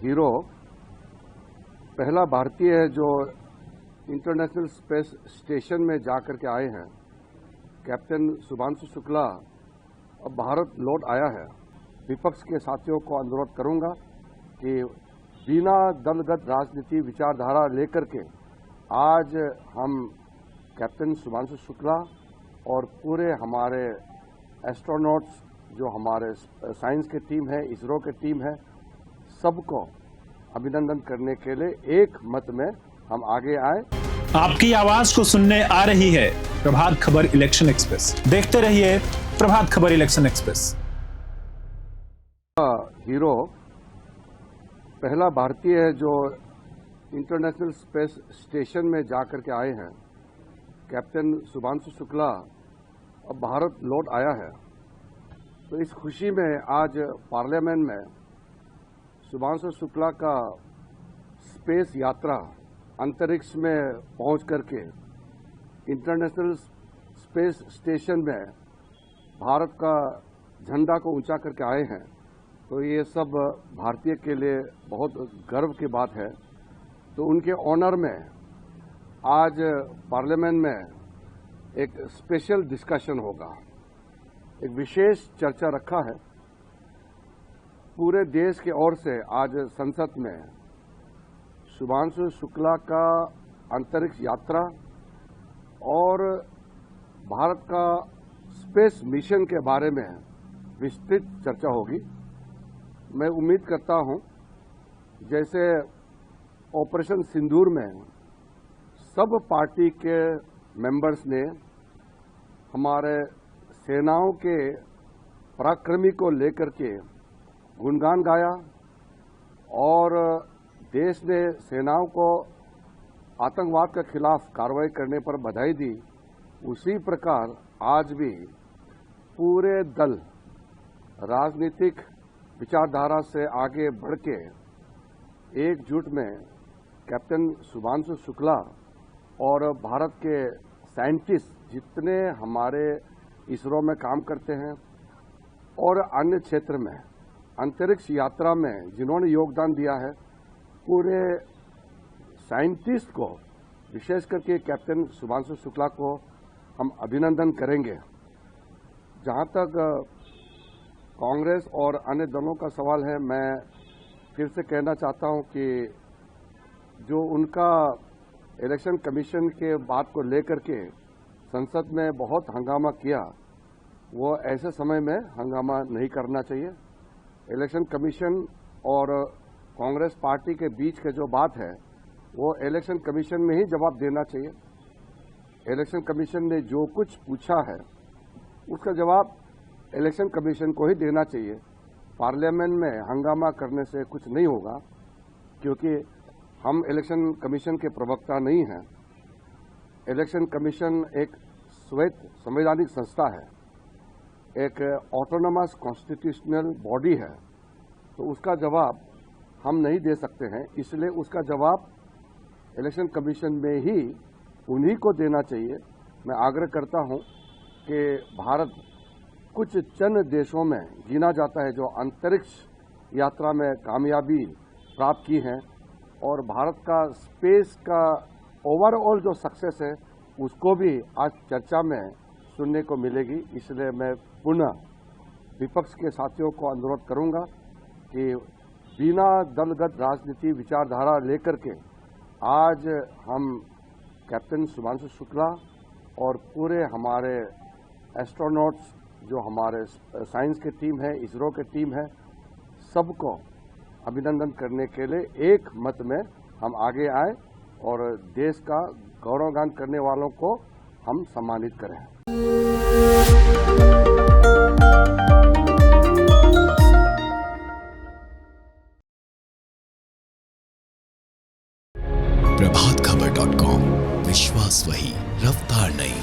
Hero पहला भारतीय है जो इंटरनेशनल स्पेस स्टेशन में जाकर के आए हैं। कैप्टन शुभांशु शुक्ला अब भारत लौट आया है। विपक्ष के साथियों को अनुरोध करूंगा कि बिना दलगत राजनीति विचारधारा लेकर के आज हम कैप्टन शुभांशु शुक्ला और पूरे हमारे एस्ट्रोनॉट्स जो हमारे साइंस की टीम है, इसरो की टीम है, सबको अभिनंदन करने के लिए एक मत में हम आगे आए। आपकी आवाज को सुनने आ रही है प्रभात खबर इलेक्शन एक्सप्रेस। देखते रहिए Prabhat Khabar election express. Hero पहला भारतीय है जो इंटरनेशनल स्पेस स्टेशन में जाकर के आए हैं। कैप्टन शुभांशु शुक्ला अब भारत लौट आया है। तो इस खुशी में आज पार्लियामेंट में शुभांशु शुक्ला का स्पेस यात्रा अंतरिक्ष में पहुंच करके इंटरनेशनल स्पेस स्टेशन में भारत का झंडा को ऊंचा करके आए हैं। तो ये सब भारतीय के लिए बहुत गर्व की बात है। तो उनके ऑनर में आज पार्लियामेंट में एक स्पेशल डिस्कशन होगा, एक विशेष चर्चा रखा है। पूरे देश के ओर से आज संसद में शुभांशु शुक्ला का अंतरिक्ष यात्रा और भारत का स्पेस मिशन के बारे में विस्तृत चर्चा होगी। मैं उम्मीद करता हूं जैसे ऑपरेशन सिंदूर में सब पार्टी के मेंबर्स ने हमारे सेनाओं के पराक्रमी को लेकर के गुणगान गाया और देश ने सेनाओं को आतंकवाद के खिलाफ कार्रवाई करने पर बधाई दी, उसी प्रकार आज भी पूरे दल राजनीतिक विचारधारा से आगे बढ़ के एकजुट में कैप्टन शुभांशु शुक्ला और भारत के साइंटिस्ट जितने हमारे इसरो में काम करते हैं और अन्य क्षेत्र में अंतरिक्ष यात्रा में जिन्होंने योगदान दिया है, पूरे साइंटिस्ट को विशेष करके कैप्टन शुभांशु शुक्ला को हम अभिनंदन करेंगे। जहां तक कांग्रेस और अन्य दलों का सवाल है, मैं फिर से कहना चाहता हूं कि जो उनका इलेक्शन कमीशन के बात को लेकर के संसद में बहुत हंगामा किया, वो ऐसे समय में हंगामा नहीं करना चाहिए। इलेक्शन कमीशन और कांग्रेस पार्टी के बीच के जो बात है वो इलेक्शन कमीशन में ही जवाब देना चाहिए। इलेक्शन कमीशन ने जो कुछ पूछा है उसका जवाब इलेक्शन कमीशन को ही देना चाहिए। पार्लियामेंट में हंगामा करने से कुछ नहीं होगा, क्योंकि हम इलेक्शन कमीशन के प्रवक्ता नहीं हैं। इलेक्शन कमीशन एक स्वैत संवैधानिक संस्था है, एक ऑटोनोमस कॉन्स्टिट्यूशनल बॉडी है। तो उसका जवाब हम नहीं दे सकते हैं, इसलिए उसका जवाब इलेक्शन कमीशन में ही उन्हीं को देना चाहिए। मैं आग्रह करता हूं कि भारत कुछ चंद देशों में गिना जाता है जो अंतरिक्ष यात्रा में कामयाबी प्राप्त की है, और भारत का स्पेस का ओवरऑल जो सक्सेस है उसको भी आज चर्चा में सुनने को मिलेगी। इसलिए मैं पुनः विपक्ष के साथियों को अनुरोध करूंगा कि बिना दलगत राजनीति विचारधारा लेकर के आज हम कैप्टन शुभांशु शुक्ला और पूरे हमारे एस्ट्रोनॉट्स जो हमारे साइंस की टीम है, इसरो की टीम है, सबको अभिनंदन करने के लिए एक मत में हम आगे आए और देश का गौरवगान करने वालों को हम सम्मानित करें। प्रभातखबर.com, विश्वास वही, रफ्तार नहीं।